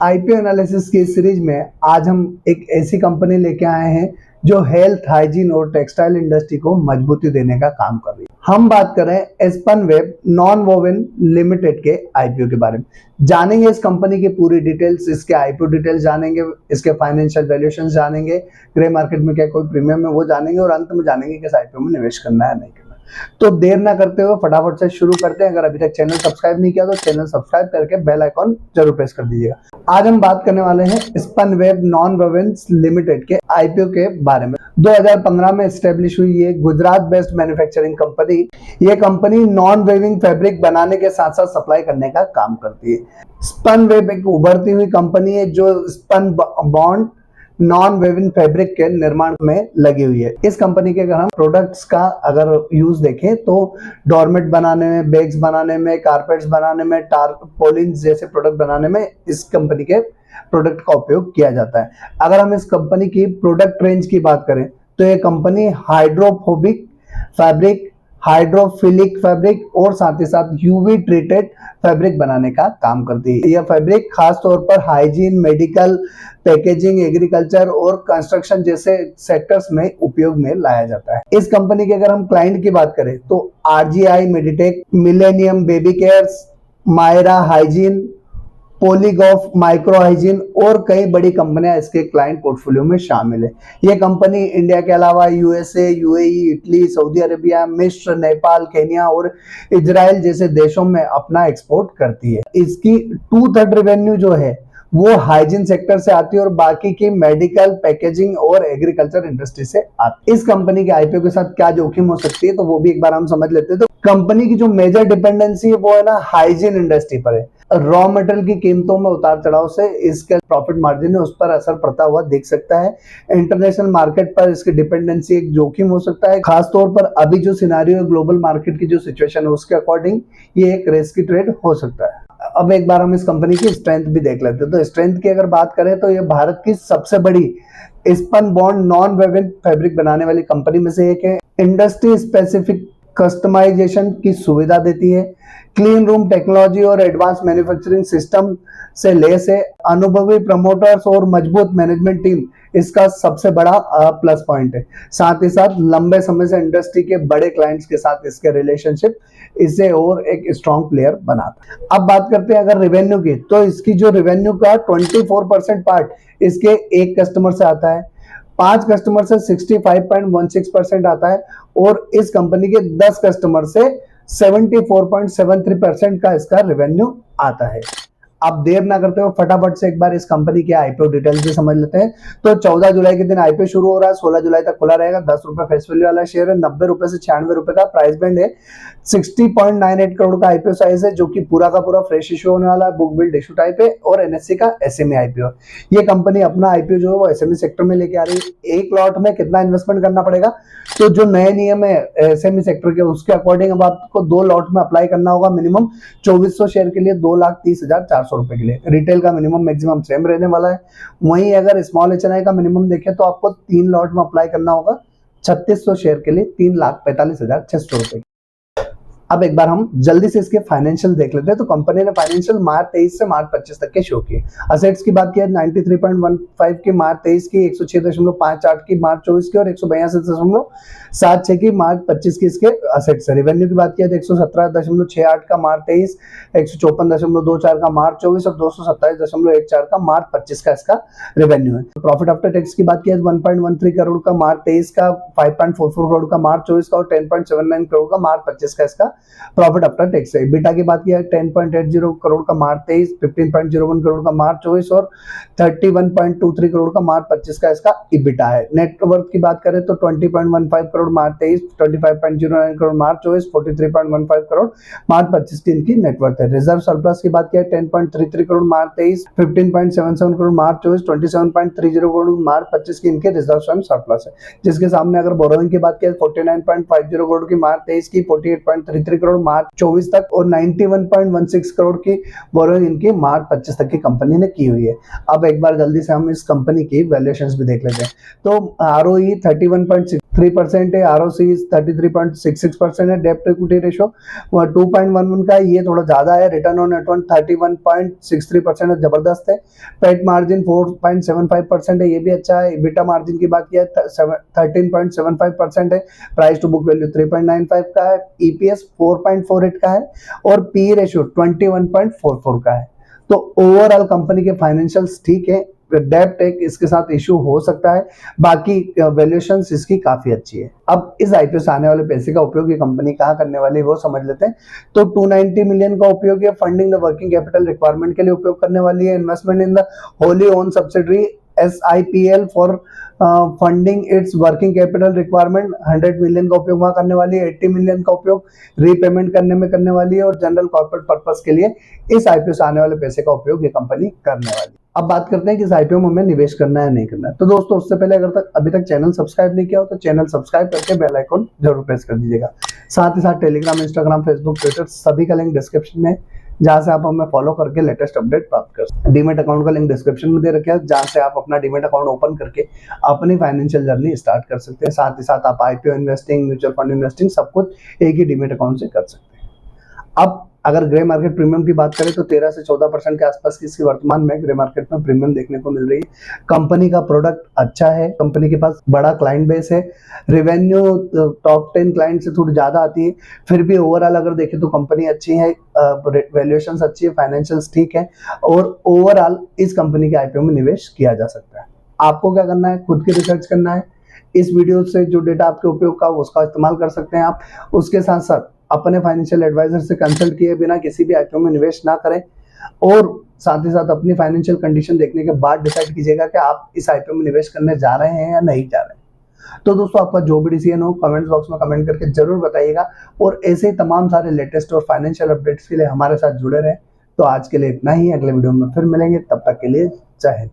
IPO analysis की series में आज हम एक ऐसी कंपनी लेके आए हैं जो हेल्थ, हाइजीन और टेक्सटाइल इंडस्ट्री को मजबूती देने का काम कर रही है। हम बात कर रहे हैं स्पनवेब नॉनवोवन लिमिटेड के आईपीओ के बारे में। जानेंगे इस कंपनी की पूरी डिटेल्स, इसके आईपीओ डिटेल्स जानेंगे, इसके फाइनेंशियल वैल्यूएशन जानेंगे, ग्रे मार्केट में क्या कोई प्रीमियम है वो जानेंगे और अंत में जानेंगे कि इस आईपीओ में निवेश करना है नहीं करना। तो देर ना करते हुए फटाफट से शुरू करते हैं। अगर अभी तक चैनल सब्सक्राइब नहीं किया तो चैनल सब्सक्राइब करके बेल आइकॉन जरूर प्रेस कर दीजिएगा। आज हम बात करने वाले हैं स्पनवेब नॉनवोवेंस लिमिटेड के आईपीओ के बारे में। 2015 में एस्टेब्लिश हुई ये गुजरात बेस्ड मैन्युफैक्चरिंग कंपनी। ये कंपनी नॉन वेविंग फैब्रिक बनाने के साथ साथ सप्लाई करने का काम करती है। स्पनवेब एक उभरती हुई कंपनी है जो spun bond non weaving fabric के निर्माण में लगी हुई है। इस कंपनी के अगर हम प्रोडक्ट्स का अगर यूज देखें तो डोरमेट बनाने में, बैग्स बनाने में, कारपेट्स बनाने में, टारपोलिन जैसे प्रोडक्ट बनाने में इस कंपनी के प्रोडक्ट का उपयोग किया जाता है। अगर हम इस कंपनी की प्रोडक्ट रेंज की बात करें तो ये company hydrophobic fabric, hydrophilic fabric और साथ ही साथ यूवी ट्रीटेड फैब्रिक बनाने का काम करती है। यह फैब्रिक खास तौर पर हाइजीन, मेडिकल, पैकेजिंग, एग्रीकल्चर और कंस्ट्रक्शन जैसे सेक्टर्स में उपयोग में लाया जाता है। इस कंपनी के अगर हम क्लाइंट की बात करें तो RGI, Meditech, Millennium baby cares, Myra hygiene, पॉलीगॉफ माइक्रो हाइजीन और कई बड़ी कंपनियां इसके क्लाइंट पोर्टफोलियो में शामिल है। ये कंपनी इंडिया के अलावा USA, UAE, Italy, Saudi Arabia, मिस्र, नेपाल, केन्या और इजराइल जैसे देशों में अपना एक्सपोर्ट करती है। इसकी 2/3 रेवेन्यू जो है वो हाइजीन सेक्टर से आती है और बाकी की मेडिकल, पैकेजिंग और एग्रीकल्चर इंडस्ट्री से आती है। इस कंपनी के आईपीओ के साथ क्या जोखिम हो सकती है तो वो भी एक बार हम समझ लेते हैं। तो कंपनी की जो मेजर डिपेंडेंसी है वो है ना हाइजीन इंडस्ट्री पर है। रॉ मटेरियल की कीमतों में उतार चढ़ाव से इसके प्रॉफिट मार्जिन है उस पर असर पड़ता हुआ दिख सकता है। इंटरनेशनल मार्केट पर इसकी डिपेंडेंसी एक जोखिम हो सकता है। खास तौर पर अभी जो सिनेरियो है, ग्लोबल मार्केट की जो सिचुएशन है उसके अकॉर्डिंग ये एक रिस्की ट्रेड हो सकता है। अब एक बार हम इस कंपनी की स्ट्रेंथ भी देख लेते हैं। तो स्ट्रेंथ की अगर बात करें तो ये भारत की सबसे बड़ी spun bond non woven fabric बनाने वाली कंपनी में से एक है। इंडस्ट्री स्पेसिफिक कस्टमाइजेशन की सुविधा देती है। क्लीन रूम टेक्नोलॉजी और एडवांस मैन्युफैक्चरिंग सिस्टम से लेस है। अनुभवी प्रमोटर्स और मजबूत मैनेजमेंट टीम इसका सबसे बड़ा प्लस पॉइंट है। साथ ही साथ लंबे समय से इंडस्ट्री के बड़े क्लाइंट्स के साथ इसके रिलेशनशिप इसे और एक स्ट्रॉन्ग प्लेयर बनाता है। अब बात करते हैं अगर रेवेन्यू की, तो इसकी जो रेवेन्यू का 24% पार्ट इसके एक कस्टमर से आता है, 5 कस्टमर से 65.16% आता है और इस कंपनी के 10 कस्टमर से 74.73% का इसका रेवेन्यू आता है। आप देर ना करते हो फटाफट से एक बार इस कंपनी के आईपीओ डिटेल्स भी समझ लेते हैं। तो 14 जुलाई के दिन आईपीओ शुरू हो रहा है, 16 जुलाई तक खुला रहेगा। 10 रुपए फेस वैल्यू वाला शेयर है, 90 रुपए से 96 रुपए का प्राइस बैंड है। 60.98 करोड़ का आईपीओ साइज है जो कि पूरा का पूरा फ्रेश इश्यू होने वाला है, बुक बिल्ड इश्यू टाइप है और एनएससी का एसएमई आईपीओ। ये कंपनी अपना आईपीओ जो है वो एसएमई सेक्टर में लेके आ रही है। एक लॉट में कितना इन्वेस्टमेंट करना पड़ेगा, तो जो नए नियम है एसएमई सेक्टर के उसके अकॉर्डिंग अब आपको 2 लॉट में अप्लाई करना होगा। मिनिमम 2400 शेयर के लिए 2,30,400 रुपए के लिए। रिटेल का मिनिमम मैक्सिमम सेम रहने वाला है। वहीं अगर स्मॉल एचएनआई का मिनिमम देखें तो आपको 3 लॉट में अप्लाई करना होगा 3600 शेयर के लिए 3,45,600 रुपए। अब एक बार हम जल्दी से इसके फाइनेंशियल देख लेते हैं। तो कंपनी ने फाइनेंशियल मार्च 23 से मार्च 25 तक के शो किए। असेट्स की बात किया 93.15 की मार्च 23 की, 106.58 की मार्च 24 की और 182.76 की मार्च 25 की इसके असेट्स है। रेवेन्यू की बात किया तो 117.68 का मार्च 23, 154.24 का मार्च 24 और 227.14 का मार्च 25 का इसका रेवेन्यू है। प्रॉफिट आफ्टर टैक्स की बात किया 1.13 करोड़ का मार्च 23 का, 5.44 करोड़ का मार्च 24 का और 10.79 करोड़ का मार्च 25 का इसका प्रॉफिट आफ्टर टैक्स है। EBITDA की बात किया 10.80 करोड़ का मार्च 23, 15.01 करोड़ का मार्च 24 और 31.23 करोड़ का मार्च 25 का इसका EBITDA है। नेटवर्थ की बात करें तो 20.15 करोड़ मार्च 23, 25.09 करोड़ मार्च 24, 43.15 करोड़ मार्च 25 की इनकी नेटवर्थ है। रिजर्व सरप्लस की बात किया 10.33 करोड़ मार्च 23, 15.77 करोड़ मार्च 24, 27.30 करोड़ मार्च 25 की इनके रिजर्व सरप्लस है। जिसके सामने अगर बोरोइंग की बात किया 49.50 करोड़ की मार्च 23 की, 48.33 करोड़ मार्च 24 तक और 91.16 करोड़ की बोरोइंग इनकी मार्च 25 तक की कंपनी ने की हुई है। अब एक बार जल्दी से हम इस कंपनी की वैल्यूएशंस भी देख लेते हैं। तो ROE 3% है, ROC 33.66% है, डेप्ट इक्विटी रेशो 2.11 का है, ये थोड़ा ज़्यादा है, रिटर्न ऑन नेटवर्थ 31.63% है, ज़बरदस्त है, पेट मार्जिन 4.75% है, ये भी अच्छा है, EBITDA मार्जिन की बात किया 13.75% है, प्राइस टू बुक वैल्यू 3.95 का है, EPS 4.48 का है और PE रेशो 21.44 का है। तो ओवरऑल कंपनी के फाइनेंशियल्स ठीक है, डेब्ट एक इसके साथ इशू हो सकता है, बाकी वैल्यूएशंस इसकी काफी अच्छी है। अब इस आईपीओ से आने वाले पैसे का उपयोग ये कंपनी कहाँ करने वाली है वो समझ लेते हैं। तो 290 मिलियन का उपयोग ये funding the working capital requirement के लिए उपयोग करने वाली है, investment in the Holi own subsidiary SIPL for funding it's working capital requirement 100 million का उपयोग वहां करने वाली है, 80 मिलियन का उपयोग रीपेमेंट करने में करने वाली है और जनरल कॉर्पोरेट पर्पस के लिए इस आईपीओ से आने वाले पैसे का उपयोग ये कंपनी करने वाली है। अब बात करते हैं कि इस आईपीओ में हमें निवेश करना है नहीं करना है। तो दोस्तों उससे पहले अगर अभी तक चैनल सब्सक्राइब नहीं किया हो तो चैनल सब्सक्राइब करके बेल आइकन जरूर प्रेस कर दीजिएगा। साथ ही साथ टेलीग्राम, इंस्टाग्राम, फेसबुक, ट्विटर सभी का लिंक डिस्क्रिप्शन में, जहां से आप हमें फॉलो करके लेटेस्ट अपडेट प्राप्त कर सकते हैं। डीमेट अकाउंट का लिंक डिस्क्रिप्शन में दे रखा है, जहां से आप अपना डीमेट अकाउंट ओपन करके अपनी फाइनेंशियल जर्नी स्टार्ट कर सकते हैं। साथ ही साथ आप IPO investing, mutual fund investing सब कुछ एक ही डीमेट अकाउंट से कर सकते हैं। अब अगर ग्रे मार्केट प्रीमियम की बात करें तो 13 से 14% के आसपास की इसकी वर्तमान में ग्रे मार्केट में प्रीमियम देखने को मिल रही है। कंपनी का प्रोडक्ट अच्छा है, कंपनी के पास बड़ा क्लाइंट बेस है, रेवेन्यू टॉप 10 क्लाइंट से थोड़ी ज्यादा आती है, फिर भी ओवरऑल अगर देखें तो कंपनी अच्छी है, वैल्यूएशंस अच्छी है, फाइनेंशियल्स ठीक है और ओवरऑल इस कंपनी के आईपीओ में निवेश किया जा सकता है। आपको क्या करना है, खुद की रिसर्च करना है, इस वीडियो से जो डेटा आपके उपयोग का उसका इस्तेमाल कर सकते हैं आप। उसके साथ साथ अपने फाइनेंशियल एडवाइजर से कंसल्ट किए बिना किसी भी आईपीओ में निवेश ना करें और साथ ही साथ अपनी फाइनेंशियल कंडीशन देखने के बाद डिसाइड कीजिएगा कि आप इस आईपीओ में निवेश करने जा रहे हैं या नहीं जा रहे हैं। तो दोस्तों आपका जो भी डिसीजन हो कमेंट बॉक्स में कमेंट करके जरूर बताइएगा और ऐसे ही तमाम सारे लेटेस्ट और फाइनेंशियल अपडेट्स के लिए हमारे साथ जुड़े रहें। तो आज के लिए इतना ही, अगले वीडियो में फिर मिलेंगे, तब तक के लिए जय हिंद।